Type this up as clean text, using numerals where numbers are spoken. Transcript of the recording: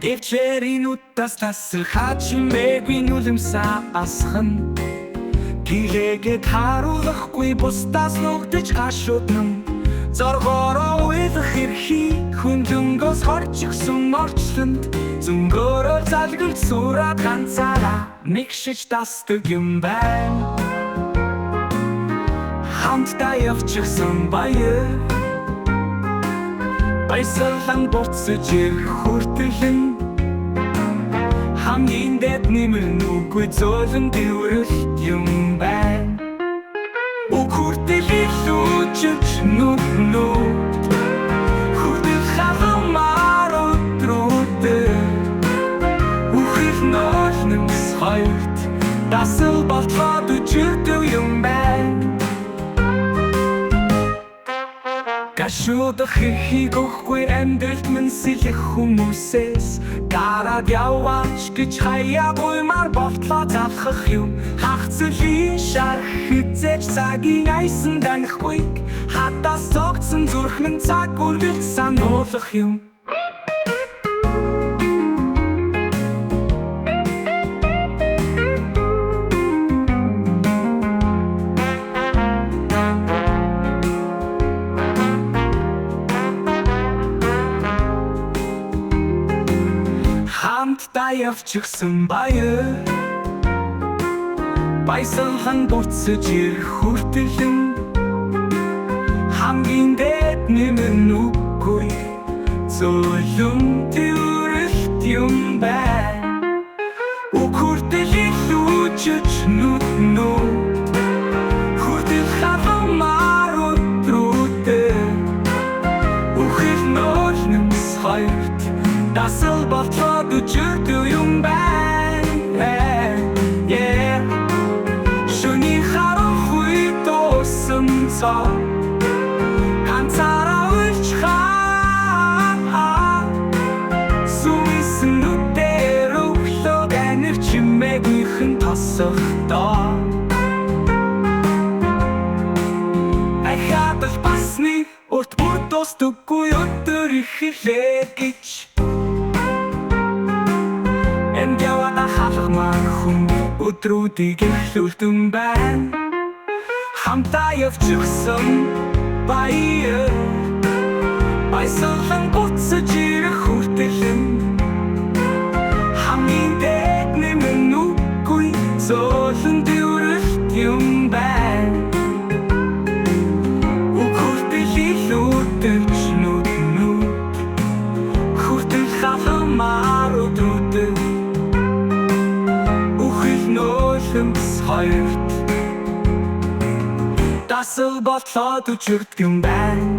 Дэвчээрийн үтас тасалхаач мэггүй нүлэмсаа асхан Гирэгэд харуулахгүй бусдаас нүгдэж гашууднам Зоргороо уйлах эрхий хүнлөнгөөс хорчихсон орчлонд Зүнгөөрөө залгилд сураад ганцаараа мэгшиж тасдаг юм байна Хамтдаа явчихсан баяр Баясгалан буцаж ирэх хүртэлэн Хамгийн дэд нэмэр нүггүй зөөлөн дэврэлт юм байна Үг хүртэл илүүчж нүд Хүртэл халамар өдрүүдээр Үхэл ноолнымс хоёрт Дасал болтлоод үжигдэв юм байна Гашуудах эрхийг өгөхгүй амьдралд минь сэлэх хүмүүсээс Дараад яваач гэж хаяагүй мар болтлоо залхах юм Хагцлын шарх хизээж цагийн айсан данхгүй Хатаас цогцсон зүрхэн цаг үргэлж сануулах юм Хамтдаа явчихсан баяр Баясгалан буцаж ирэх хүртэлэн Хамгийн дэд нэмэр нүггүй зөөлөн дэврэлт юм байна Үг хүртэл илүүчж нүд Хүртэл халамар өдрүүдээр Үхэл ноолнымс хоёрт Дасал болтлоод үжигдэв юм байна Шөнийн харах үе дууссан цоо Ганцаараа уйлчхаа Сүмсэн нүдээр өглөөг анир чимээгүйхэн тосохдоо Ахадал басны урт бүр дуустдаггүй өдөр ихлээ гэж Энд яваад хаалгамар хүн өдрүүдийг эхлүүлдэн байна Хамтдаа явчихсан баяр Баясгалан буцаж ирэх хүртэлэн Хамгийн дэд нэмэр нүггүй зөөлөн дэврэлт юм байна Үг хүртэл илүүдэж нүд Хүртэл халамар өдрүүдээр Нөлөмс хоёрт Дасал болтлоод үжигдэв юм байна